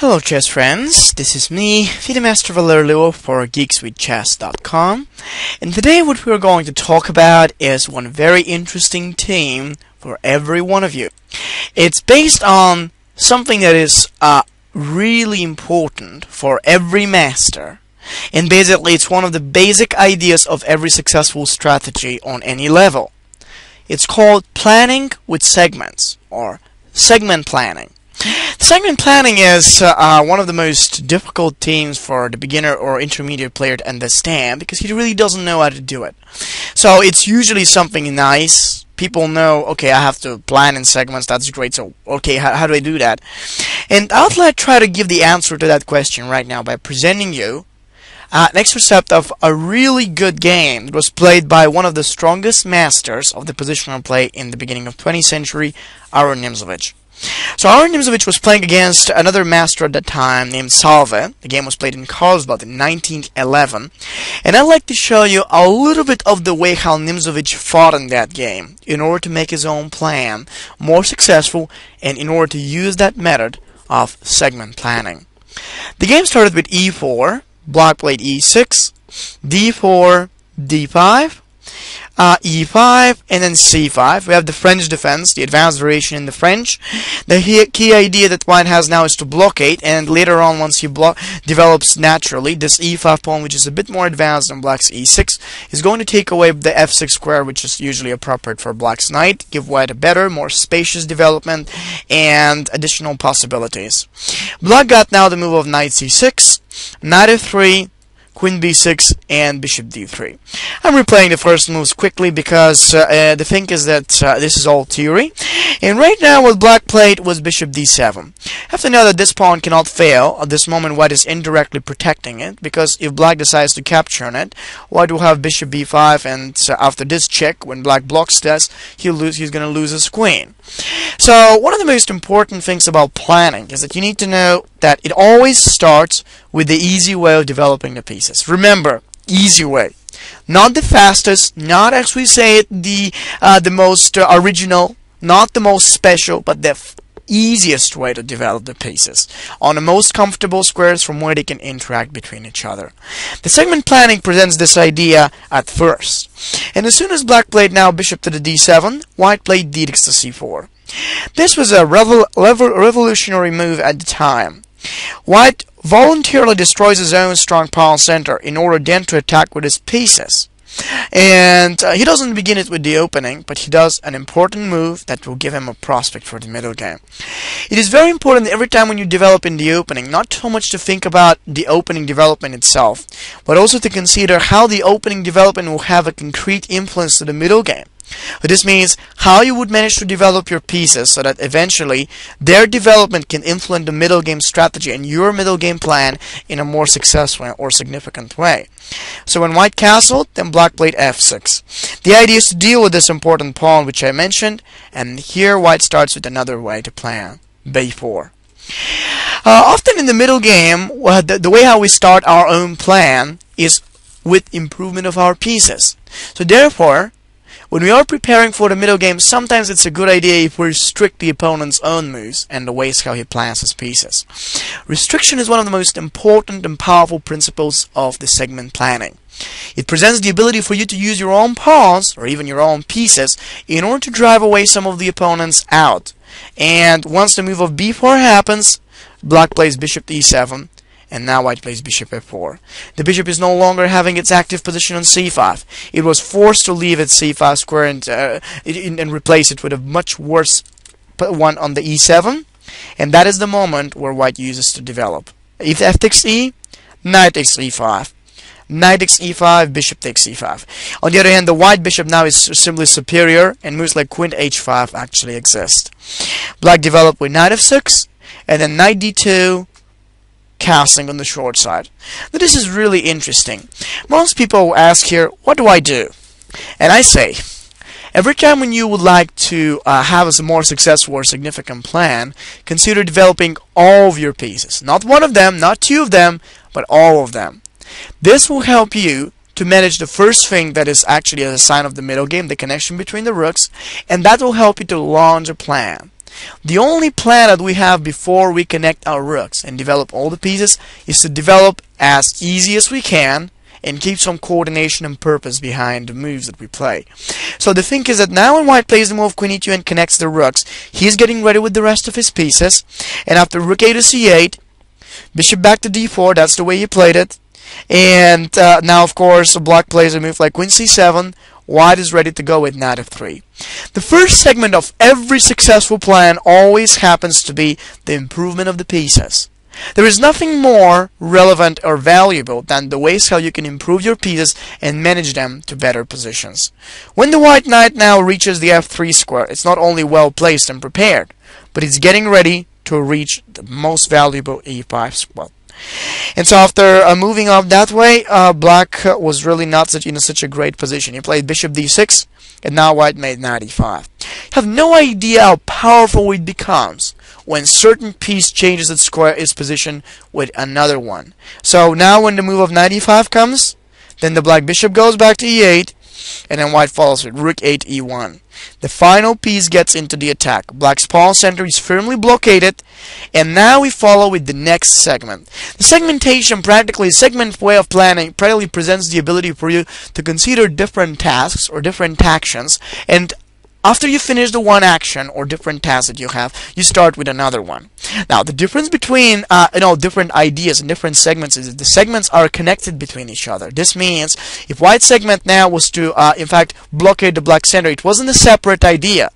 Hello chess friends, this is me, FIDE Master Valeri Lilov for geekswithchess.com, and today what we're going to talk about is one very interesting theme for every one of you. It's based on something that is really important for every master, and basically it's one of the basic ideas of every successful strategy on any level. It's called planning with segments, or segment planning. Segment planning is one of the most difficult themes for the beginner or intermediate player to understand because he really doesn't know how to do it. So it's usually something nice. People know, okay, I have to plan in segments, that's great, so okay, how do I do that? And I'll try to give the answer to that question right now by presenting you an excerpt of a really good game that was played by one of the strongest masters of the positional play in the beginning of 20th century, Aaron Nimzovich. So Aaron Nimzovich was playing against another master at that time named Salve. The game was played in Carlsbad in 1911. And I'd like to show you a little bit of the way how Nimzovich fought in that game in order to make his own plan more successful and in order to use that method of segment planning. The game started with e4, black played e6, d4, d5, e5, and then c5. We have the French defense, the advanced variation in the French. The key idea that white has now is to blockade, and later on, once he develops naturally, this e5 pawn, which is a bit more advanced than black's e6, is going to take away the f6 square, which is usually appropriate for black's knight, give white a better, more spacious development, and additional possibilities. Black got now the move of knight c6, knight f3, Queen b6, and bishop d3. I'm replaying the first moves quickly because the thing is that this is all theory. And right now what black played was bishop d7. Have to know that this pawn cannot fail. At this moment white is indirectly protecting it, because if black decides to capture on it, white will have bishop b5, and after this check, when black blocks this, he's going to lose his queen. So one of the most important things about planning is that you need to know that it always starts with the easy way of developing the pieces. Remember, easy way. Not the fastest, not, as we say it, the most original, not the most special, but the easiest way to develop the pieces on the most comfortable squares from where they can interact between each other. The segment planning presents this idea at first. And as soon as black played now bishop to the d7, white played d6 to c4. This was a revolutionary move at the time. White voluntarily destroys his own strong pawn center in order then to attack with his pieces. And he doesn't begin it with the opening, but he does an important move that will give him a prospect for the middle game. It is very important every time when you develop in the opening, not so much to think about the opening development itself, but also to consider how the opening development will have a concrete influence to the middle game. This means how you would manage to develop your pieces so that eventually their development can influence the middle game strategy and your middle game plan in a more successful or significant way. So when white castled, then black played f6. The idea is to deal with this important pawn which I mentioned, and here white starts with another way to plan, b4. Often in the middle game, the way how we start our own plan is with improvement of our pieces. So therefore, when we are preparing for the middle game, sometimes it's a good idea if we restrict the opponent's own moves and the ways how he plans his pieces. Restriction is one of the most important and powerful principles of the segment planning. It presents the ability for you to use your own pawns, or even your own pieces, in order to drive away some of the opponents out. And once the move of b4 happens, black plays bishop e7. And now white plays bishop f4. The bishop is no longer having its active position on c5. It was forced to leave its c5 square and replace it with a much worse one on the e7. And that is the moment where white uses to develop. If f takes e, knight takes e5. Knight takes e5, bishop takes e5. On the other hand, the white bishop now is simply superior, and moves like queen h5 actually exist. Black developed with knight f6, and then knight d2, castling on the short side. Now this is really interesting. Most people ask here, what do I do? And I say, every time when you would like to have a more successful or significant plan, consider developing all of your pieces. Not one of them, not two of them, but all of them. This will help you to manage the first thing that is actually a sign of the middle game, the connection between the rooks, and that will help you to launch a plan. The only plan that we have before we connect our rooks and develop all the pieces is to develop as easy as we can and keep some coordination and purpose behind the moves that we play. So the thing is that now when white plays the move Queen e2 and connects the rooks, he's getting ready with the rest of his pieces, and after rook a to c8, bishop back to d4, that's the way he played it, and now of course black plays a move like Queen c7, white is ready to go with knight f3. The first segment of every successful plan always happens to be the improvement of the pieces. There is nothing more relevant or valuable than the ways how you can improve your pieces and manage them to better positions. When the white knight now reaches the f3 square, it's not only well placed and prepared, but it's getting ready to reach the most valuable e5 square. And so after moving up that way, black was really not in such a great position. He played bishop d6, and now white made knight e5. You have no idea how powerful it becomes when certain piece changes its position with another one. So now when the move of knight e5 comes, then the black bishop goes back to e8, and then white follows with rook 8 e1. The final piece gets into the attack. Black's pawn center is firmly blockaded, and now we follow with the next segment. The segmentation, practically a segment way of planning, practically presents the ability for you to consider different tasks or different actions, and after you finish the one action or different task that you have, you start with another one. Now, the difference between different ideas and different segments is that the segments are connected between each other. This means if white segment now was to, in fact, blockade the black center, it wasn't a separate idea,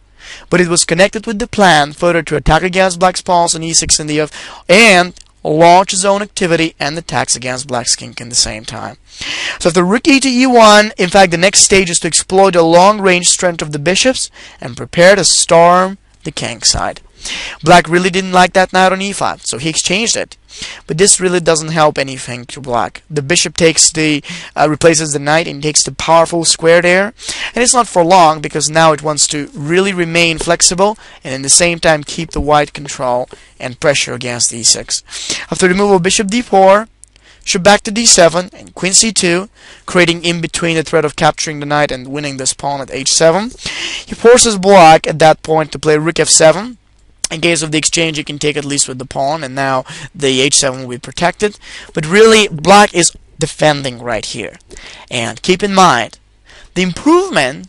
but it was connected with the plan further to attack against black's pawns on e6 and d5, and launch his own activity and attacks against black's king in the same time. So after rook e to e1, in fact, the next stage is to exploit the long-range strength of the bishops and prepare to storm the king side. Black really didn't like that knight on e5, so he exchanged it. But this really doesn't help anything to black. The bishop takes replaces the knight and takes the powerful square there. And it's not for long, because now it wants to really remain flexible and at the same time keep the white control and pressure against e6. After the move of bishop d4, bishop back to d7 and queen c2, creating in between the threat of capturing the knight and winning this pawn at h7. He forces black at that point to play rook f7. In case of the exchange, you can take at least with the pawn, and now the h7 will be protected. But really, black is defending right here. And keep in mind, the improvement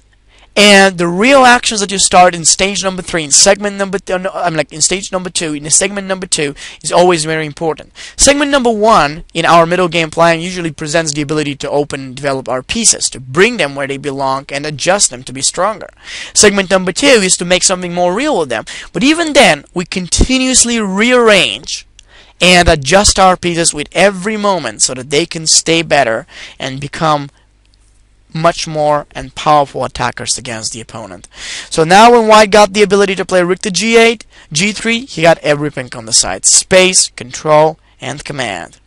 and the real actions that you start in stage number 3, in segment number in stage number 2, in segment number 2, is always very important. Segment number 1 in our middle game plan usually presents the ability to open and develop our pieces, to bring them where they belong and adjust them to be stronger. Segment number 2 is to make something more real with them. But even then, we continuously rearrange and adjust our pieces with every moment so that they can stay better and become much more and powerful attackers against the opponent. So now when white got the ability to play rook to g8, g3, he got everything on the side. Space, control, and command.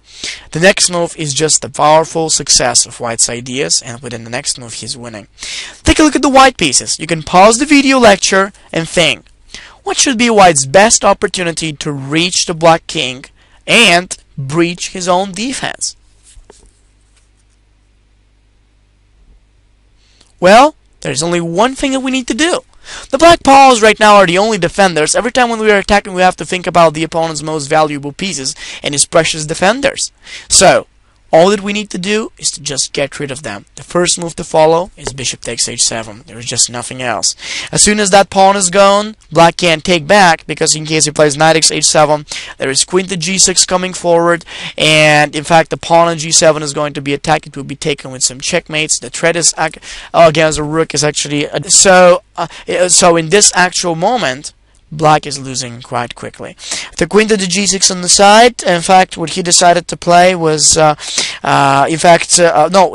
The next move is just the powerful success of white's ideas, and within the next move he's winning. Take a look at the white pieces. You can pause the video lecture and think, what should be white's best opportunity to reach the black king and breach his own defense? Well, there's only one thing that we need to do. The black pawns right now are the only defenders. Every time when we are attacking, we have to think about the opponent's most valuable pieces and his precious defenders. So, all that we need to do is to just get rid of them. The first move to follow is bishop takes h7. There is just nothing else. As soon as that pawn is gone, black can't take back, because in case he plays knight takes h7, there is queen to g6 coming forward, and in fact the pawn on g7 is going to be attacked. It will be taken with some checkmates. The threat is against the rook is actually so in this actual moment, black is losing quite quickly. The queen to the g6 on the side, in fact, what he decided to play was, no,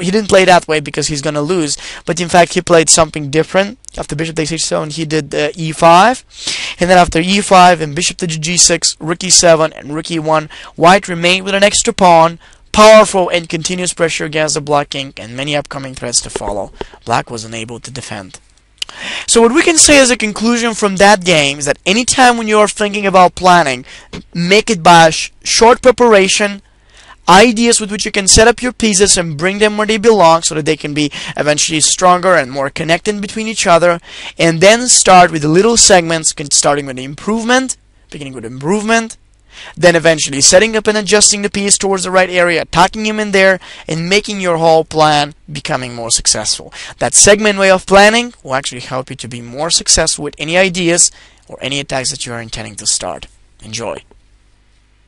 he didn't play that way because he's going to lose, but in fact he played something different. After bishop takes h7, he did e5, and then after e5 and bishop to g6, rook e7, and rook e1, white remained with an extra pawn, powerful and continuous pressure against the black king, and many upcoming threats to follow. Black was unable to defend. So what we can say as a conclusion from that game is that anytime when you are thinking about planning, make it by short preparation, ideas with which you can set up your pieces and bring them where they belong so that they can be eventually stronger and more connected between each other. And then start with the little segments, starting with the improvement, beginning with improvement, then eventually setting up and adjusting the piece towards the right area, tucking him in there, and making your whole plan becoming more successful. That segment way of planning will actually help you to be more successful with any ideas or any attacks that you are intending to start. Enjoy.